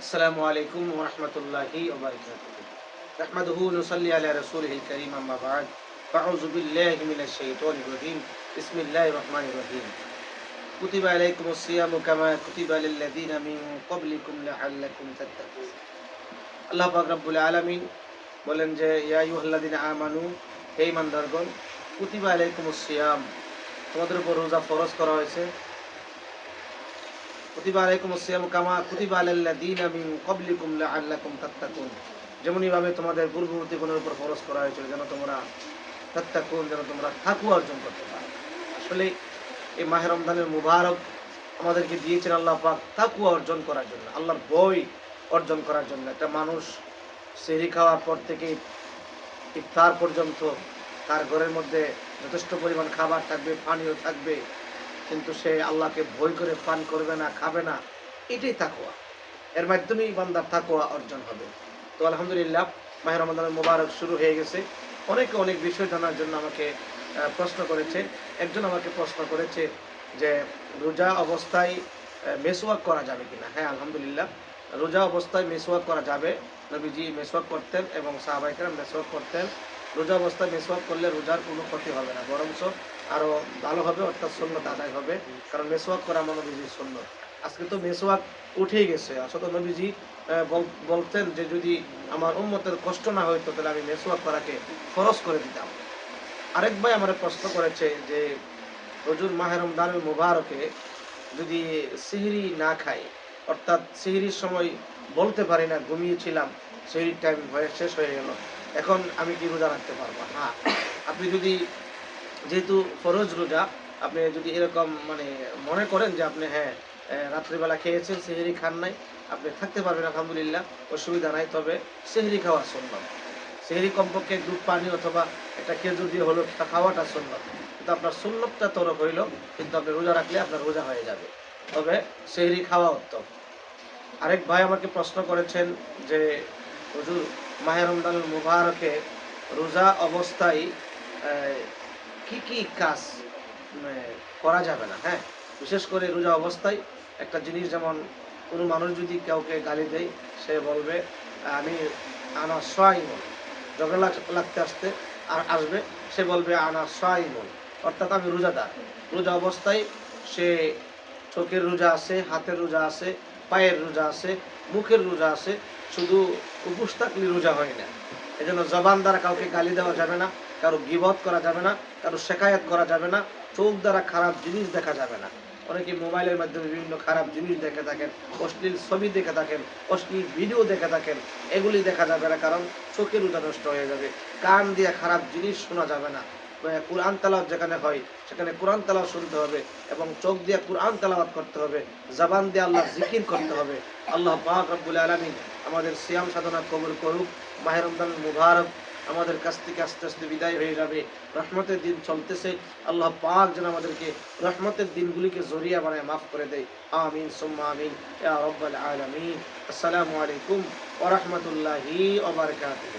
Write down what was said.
আসসালামু আলাইকুম ওয়া রাহমাতুল্লাহি ওয়া বারাকাতুহু। নাহমাদুহু ওয়া নুসাল্লি আলা রাসূলিহিল কারীম, আম্মা বা'দ। ফাআউযু বিল্লাহি মিনাশ শাইতানির রাজীম। বিসমিল্লাহির রহমানির রহিম। কুতিবা আলাইকুমুস সিয়ামু কামা কুতিবা লিল্লাযীনা মিন ক্বাবলিকুম লাআল্লাকুম তাত্তাকুন। আল্লাহ পাক রব্বুল আলামিন বলেন যে, ইয়া আইয়ুহাল্লাযীনা আমানু, হে ঈমানদারগণ, কুতিবা আলাইকুমুস সিয়াম, তোমাদের উপর রোজা ফরজ করা হয়েছে। কুতিবা আলাইকুমুস সিয়ামু কামা কুতিবা আলাল্লাযীনা মিন ক্বাবলিকুম লাআল্লাকুম তাত্তাকুন। যেমনই ভাবে তোমাদের পূর্ববর্তীগণের উপর ফরজ করা হয়েছিল, যেন তোমরা তাত্তাকুন, যেন তোমরা তাকওয়া অর্জন করতে পারো। আসলে এই মাহে রমজানের মুবারক আমাদেরকে দিয়েছেন আল্লাহ পাক তাকওয়া অর্জন করার জন্য, আল্লাহর ভয় অর্জন করার জন্য। একটা মানুষ সেহরি খাওয়ার পর থেকে ইফতার পর্যন্ত তার ঘরের মধ্যে যথেষ্ট পরিমাণ খাবার থাকবে, পানীয় থাকবে, কিন্তু সে আল্লাহকে ভয় করে পান করবে না, খাবে না। এটাই তাকওয়া। এর মাধ্যমেই বান্দার তাকওয়া অর্জন হবে। তো আলহামদুলিল্লাহ, মাহে রমজানের মোবারক শুরু হয়ে গেছে। অনেকে অনেক বিষয় জানার জন্য আমাকে প্রশ্ন করেছে। একজন আমাকে প্রশ্ন করেছে যে, রোজা অবস্থায় মেসওয়াক করা যাবে কিনা? হ্যাঁ, আলহামদুলিল্লাহ, রোজা অবস্থায় মেসওয়াক করা যাবে। নবীজি মেসওয়াক করতেন এবং সাহাবায়ে কেরাম মেসওয়াক করতেন। রোজা অবস্থায় মেসওয়াক করলে রোজার কোনো ক্ষতি হবে না, বরঞ্চ আরো ভালো হবে, অর্থাৎ সুন্নত আদায় হবে। কারণ মেসওয়াক করা আমার নবীজির সুন্নত। আজকে তো মেসওয়াক উঠেই গেছে। আসলে নবীজি বলতেন যে, যদি আমার উম্মতের কষ্ট না হইতো তাহলে আমি মেসওয়াক করাকে ফরজ করে দিতাম। আরেক ভাই আমার প্রশ্ন করেছে যে, হুজুর, মাহে রমজানুল মুবারকে যদি সেহরি না খাই, অর্থাৎ সেহরির সময় বলতে পারি না, ঘুমিয়েছিলাম, সেহরির টাইম শেষ হয়ে গেল, এখন আমি কি রোজা রাখতে পারবো? হ্যাঁ, আপনি যদি, যেহেতু ফরজ রোজা, আপনি যদি এরকম মনে করেন যে আপনি রাত্রিবেলা খেয়েছেন, সেহরি খান নাই, আপনি থাকতে পারবেন, আলহামদুলিল্লাহ, অসুবিধা নাই। তবে সেহরি খাওয়া সুন্নাত। সেহরি কমপক্ষে দুধ পানি অথবা একটা খেজুর দিয়ে হলো তা খাওয়াটা সুন্নাত। কিন্তু আপনার সুন্নতটা তরক হইল, কিন্তু আপনি রোজা রাখলে আপনার রোজা হয়ে যাবে। তবে সেহরি খাওয়া উত্তম। আরেক ভাই আমাকে প্রশ্ন করেছেন যে, হুজুর, মাহে রমজানুল মুবারকে রোজা অবস্থায় কি কি কাজ করা যাবে না? হ্যাঁ, বিশেষ করে রোজা অবস্থায় একটা জিনিস, যেমন কোনো মানুষ যদি কাউকে গালি দেয়, সে বলবে আমি আনা সাইমুন, ঝগড়া লাগতে আসবে, সে বলবে আনা সাইমুন, অর্থাৎ আমি রোজাদার। রোজা অবস্থায় সে চোখের রোজা আছে, হাতের রোজা আছে, পায়ের রোজা আছে, মুখের রোজা আছে, শুধু উপোস থাকলে রোজা হয় না। এজন্য জবান দ্বারা কাউকে গালি দেওয়া যাবে না, কারো গীবত করা যাবে না, কারো শেকায়াত করা যাবে না, চোখ দ্বারা খারাপ জিনিস দেখা যাবে না। অনেকে মোবাইলের মাধ্যমে বিভিন্ন খারাপ জিনিস দেখে থাকেন, অশ্লীল ছবি দেখে থাকেন, অশ্লীল ভিডিও দেখে থাকেন, এগুলি দেখা যাবে না, কারণ চোখের রোজা নষ্ট হয়ে যাবে। কান দিয়ে খারাপ জিনিস শোনা যাবে না। কোরআন তেলাওয়াত যেখানে হয় সেখানে কোরআন তেলাওয়াত শুনতে হবে, এবং চোখ দিয়ে কোরআন তেলাওয়াত করতে হবে, জবান দিয়ে আল্লাহর জিকির করতে হবে। আল্লাহ পাক রব্বুল আলামিন আমাদের সিয়াম সাধনা কবুল করুক। মাহে রমজানুল মুবারক আমাদের কাছ থেকে আস্তে আস্তে বিদায় হয়ে যাবে, রহমতের দিন চলতেছে। আল্লাহ পাক যেন আমাদেরকে রহমতের দিনগুলিকে জরিয়া বানায় মাফ করে দেয়। আমিন সুম্মা আমিন ইয়া রাব্বাল আলামিন। আসসালামু আলাইকুম ওয়া রাহমাতুল্লাহি ওয়া বারাকাতুহু।